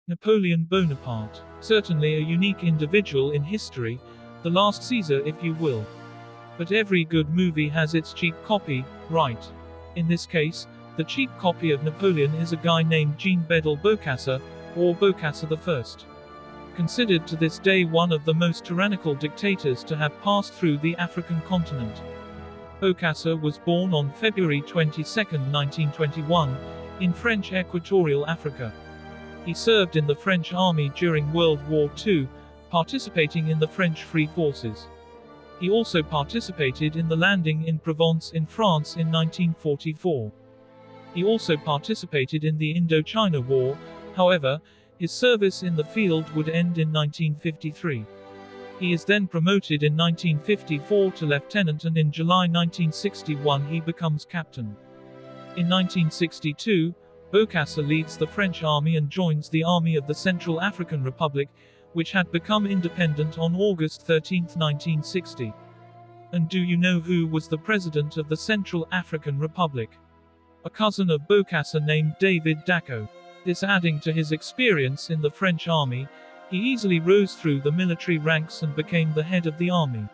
Napoleon Bonaparte. Certainly a unique individual in history, the last Caesar if you will. But every good movie has its cheap copy, right? In this case, the cheap copy of Napoleon is a guy named Jean-Bedel Bokassa, or Bokassa I. Considered to this day one of the most tyrannical dictators to have passed through the African continent. Bokassa was born on February 22, 1921, in French Equatorial Africa. He served in the French army during World War II, participating in the French Free Forces. He also participated in the landing in Provence in France in 1944. He also participated in the Indochina War, however, his service in the field would end in 1953. He is then promoted in 1954 to lieutenant, and in July 1961 he becomes captain. In 1962, Bokassa leads the French army and joins the Army of the Central African Republic, which had become independent on August 13, 1960. And do you know who was the president of the Central African Republic? A cousin of Bokassa named David Dacko. This adding to his experience in the French army, he easily rose through the military ranks and became the head of the army.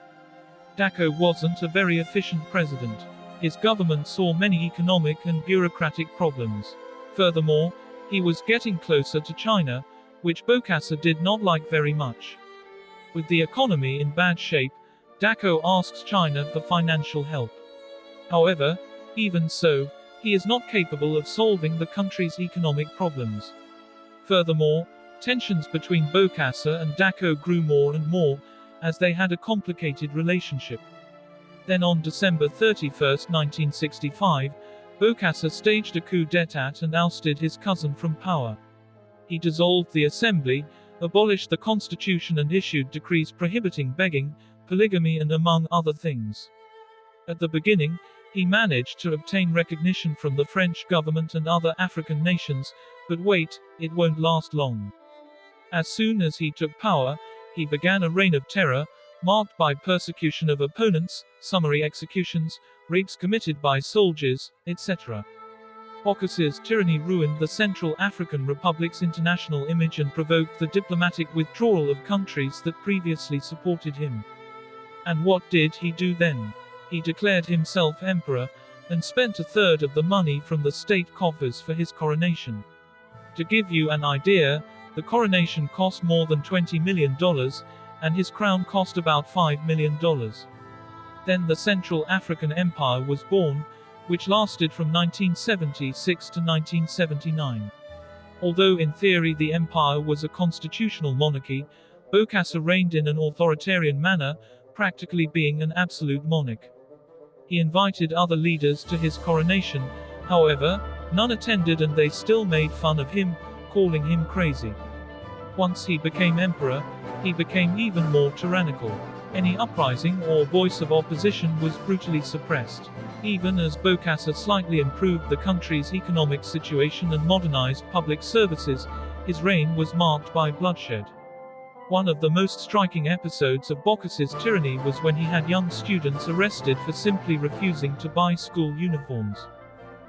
Dacko wasn't a very efficient president. His government saw many economic and bureaucratic problems. Furthermore, he was getting closer to China, which Bokassa did not like very much. With the economy in bad shape, Dacko asks China for financial help. However, even so, he is not capable of solving the country's economic problems. Furthermore, tensions between Bokassa and Dacko grew more and more, as they had a complicated relationship. Then on December 31, 1965, Bokassa staged a coup d'état and ousted his cousin from power. He dissolved the assembly, abolished the constitution and issued decrees prohibiting begging, polygamy and among other things. At the beginning, he managed to obtain recognition from the French government and other African nations, but wait, it won't last long. As soon as he took power, he began a reign of terror, marked by persecution of opponents, summary executions, rapes committed by soldiers, etc. Bokassa's tyranny ruined the Central African Republic's international image and provoked the diplomatic withdrawal of countries that previously supported him. And what did he do then? He declared himself emperor, and spent a third of the money from the state coffers for his coronation. To give you an idea, the coronation cost more than $20 million, and his crown cost about $5 million. Then the Central African Empire was born, which lasted from 1976 to 1979. Although in theory the empire was a constitutional monarchy, Bokassa reigned in an authoritarian manner, practically being an absolute monarch. He invited other leaders to his coronation, however, none attended and they still made fun of him, calling him crazy. Once he became emperor, he became even more tyrannical. Any uprising or voice of opposition was brutally suppressed. Even as Bokassa slightly improved the country's economic situation and modernized public services, his reign was marked by bloodshed. One of the most striking episodes of Bokassa's tyranny was when he had young students arrested for simply refusing to buy school uniforms.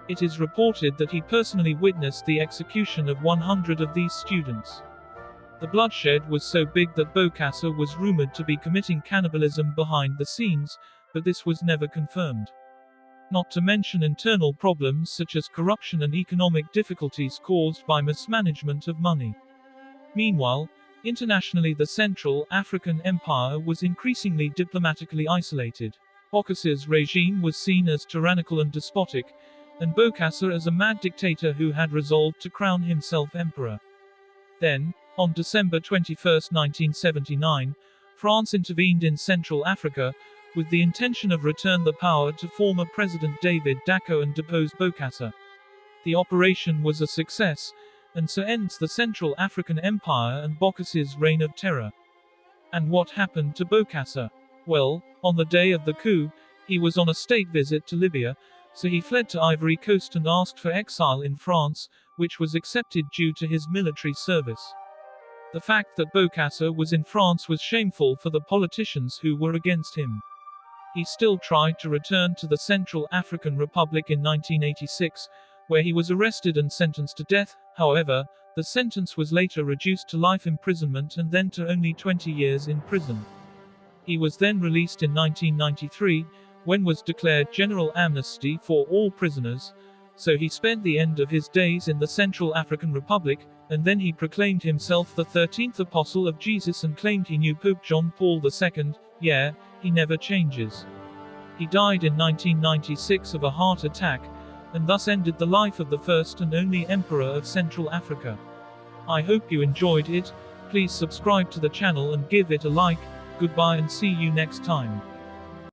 It is reported that he personally witnessed the execution of 100 of these students. The bloodshed was so big that Bokassa was rumored to be committing cannibalism behind the scenes, but this was never confirmed. Not to mention internal problems such as corruption and economic difficulties caused by mismanagement of money. Meanwhile, internationally the Central African Empire was increasingly diplomatically isolated. Bokassa's regime was seen as tyrannical and despotic, and Bokassa as a mad dictator who had resolved to crown himself emperor. Then, on December 21, 1979, France intervened in Central Africa, with the intention of return the power to former President David Dacko and depose Bokassa. The operation was a success, and so ends the Central African Empire and Bokassa's reign of terror. And what happened to Bokassa? Well, on the day of the coup, he was on a state visit to Libya, so he fled to Ivory Coast and asked for exile in France, which was accepted due to his military service. The fact that Bokassa was in France was shameful for the politicians who were against him. He still tried to return to the Central African Republic in 1986, where he was arrested and sentenced to death, However, the sentence was later reduced to life imprisonment and then to only 20 years in prison. He was then released in 1993, when was declared general amnesty for all prisoners, so he spent the end of his days in the Central African Republic, and then he proclaimed himself the 13th apostle of Jesus and claimed he knew Pope John Paul II. Yeah, he never changes. He died in 1996 of a heart attack, and thus ended the life of the first and only emperor of Central Africa. I hope you enjoyed it. Please subscribe to the channel and give it a like. Goodbye and see you next time.